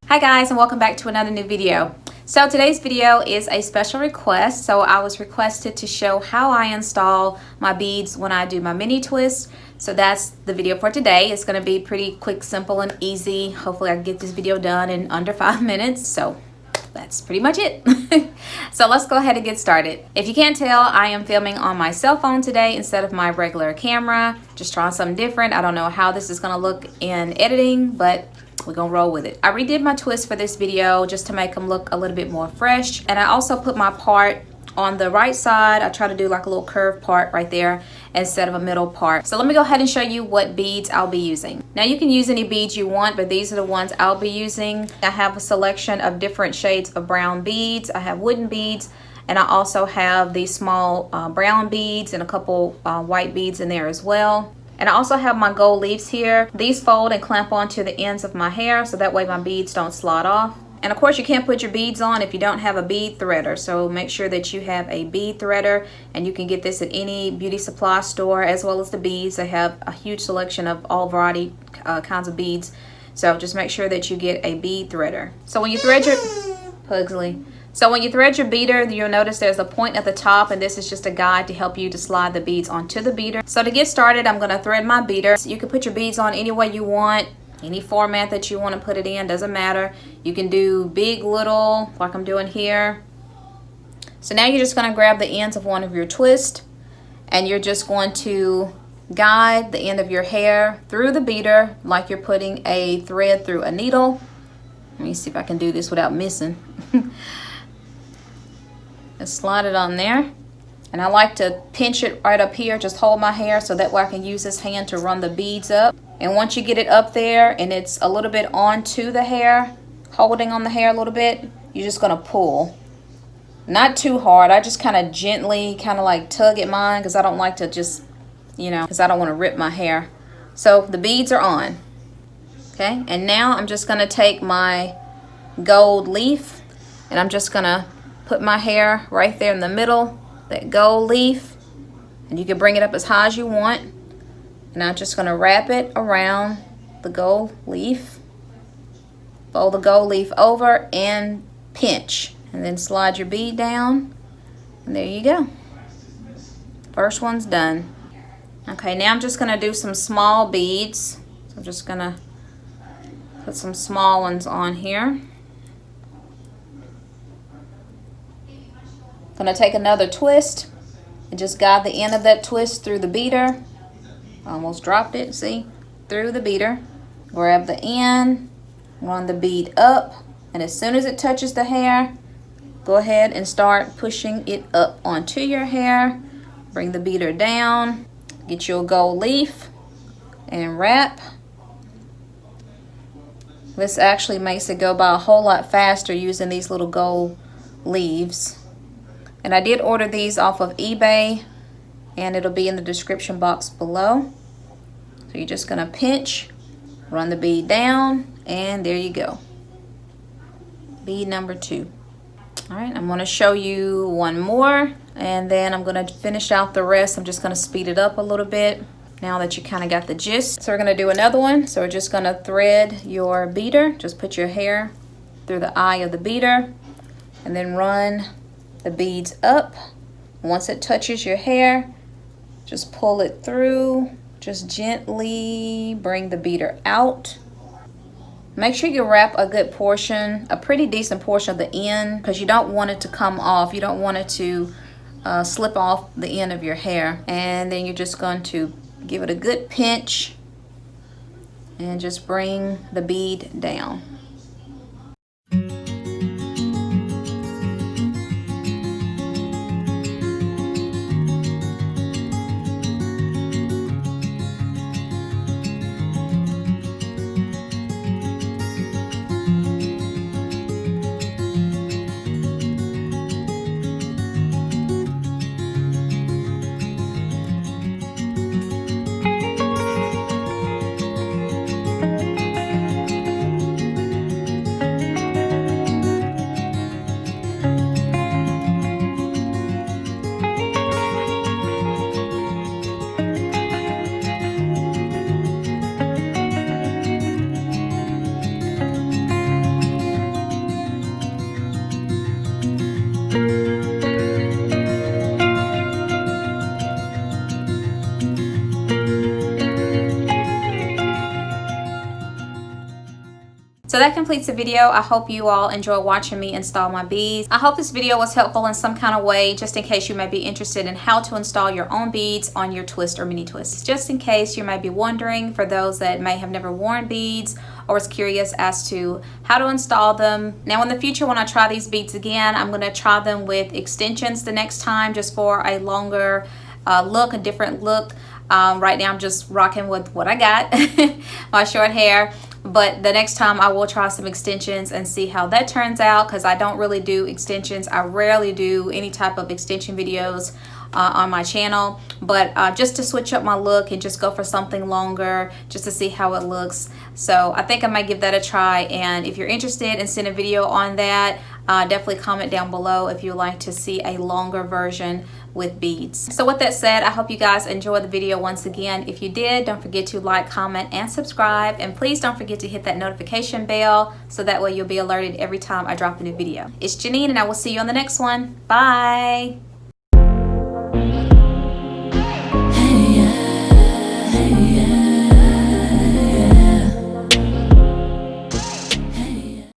Hi guys, and welcome back to another new video. So today's video is a special request. So I was requested to show how I install my beads when I do my mini twist. So that's the video for today. It's going to be pretty quick, simple, and easy. Hopefully I can get this video done in under 5 minutes. So that's pretty much it. So let's go ahead and get started. If you can't tell, I am filming on my cell phone today instead of my regular camera. Just trying something different. I don't know how this is going to look in editing, but we're gonna roll with it. I redid my twists for this video just to make them look a little bit more fresh, and I also put my part on the right side. I try to do like a little curved part right there instead of a middle part. So let me go ahead and show you what beads I'll be using. Now you can use any beads you want, but these are the ones I'll be using. I have a selection of different shades of brown beads. I have wooden beads, and I also have these small brown beads and a couple white beads in there as well. And I also have my gold leaves here. These fold and clamp onto the ends of my hair so that way my beads don't slide off. And of course you can't put your beads on if you don't have a bead threader. So make sure that you have a bead threader, and you can get this at any beauty supply store as well as the beads. They have a huge selection of all variety kinds of beads. So just make sure that you get a bead threader. So when you thread your Pugsley. So when you thread your beader, you'll notice there's a point at the top, and this is just a guide to help you to slide the beads onto the beader. So to get started, I'm going to thread my beader. So you can put your beads on any way you want, any format that you want to put it in, doesn't matter. You can do big, little, like I'm doing here. So now you're just going to grab the ends of one of your twists, and you're just going to guide the end of your hair through the beader like you're putting a thread through a needle. Let me see if I can do this without missing. Just slide it on there, and I like to pinch it right up here. Just hold my hair so that way I can use this hand to run the beads up. And once you get it up there and it's a little bit onto the hair, holding on the hair a little bit, you're just gonna pull. Not too hard. I just kind of gently kind of like tug at mine because I don't like to just, because I don't want to rip my hair. So the beads are on. Okay, and now I'm just gonna take my gold leaf, and I'm just gonna put my hair right there in the middle, that gold leaf, and you can bring it up as high as you want. And I'm just gonna wrap it around the gold leaf, fold the gold leaf over and pinch, and then slide your bead down, and there you go. First one's done. Okay, now I'm just gonna do some small beads. So I'm just gonna put some small ones on here. Gonna take another twist and just guide the end of that twist through the beater. Almost dropped it, see? Through the beater. Grab the end, run the bead up, and as soon as it touches the hair, go ahead and start pushing it up onto your hair. Bring the beater down, get you a gold leaf, and wrap. This actually makes it go by a whole lot faster using these little gold leaves. And I did order these off of eBay, and it'll be in the description box below. So you're just gonna pinch, run the bead down, and there you go. Bead number 2. All right, I'm gonna show you one more, and then I'm gonna finish out the rest. I'm just gonna speed it up a little bit now that you kind of got the gist. So we're gonna do another one. So we're just gonna thread your beader. Just put your hair through the eye of the beader, and then run the beads up. Once it touches your hair, just pull it through. Just gently bring the beater out. Make sure you wrap a good portion, a pretty decent portion of the end, because you don't want it to come off. You don't want it to slip off the end of your hair. And then you're just going to give it a good pinch and just bring the bead down. So that completes the video. I hope you all enjoy watching me install my beads. I hope this video was helpful in some kind of way, just in case you may be interested in how to install your own beads on your twist or mini twist. Just in case you might be wondering, for those that may have never worn beads or was curious as to how to install them. Now in the future, when I try these beads again, I'm going to try them with extensions the next time, just for a longer look, a different look. Right now I'm just rocking with what I got, my short hair. But the next time I will try some extensions and see how that turns out, because I don't really do extensions. I rarely do any type of extension videos on my channel, but just to switch up my look and just go for something longer, just to see how it looks. So I think I might give that a try, and if you're interested in seeing a video on that, definitely comment down below if you'd like to see a longer version with beads. So with that said, I hope you guys enjoyed the video once again. If you did, don't forget to like, comment, and subscribe, and please don't forget to hit that notification bell so that way you'll be alerted every time I drop a new video. It's Janine, and I will see you on the next one. Bye!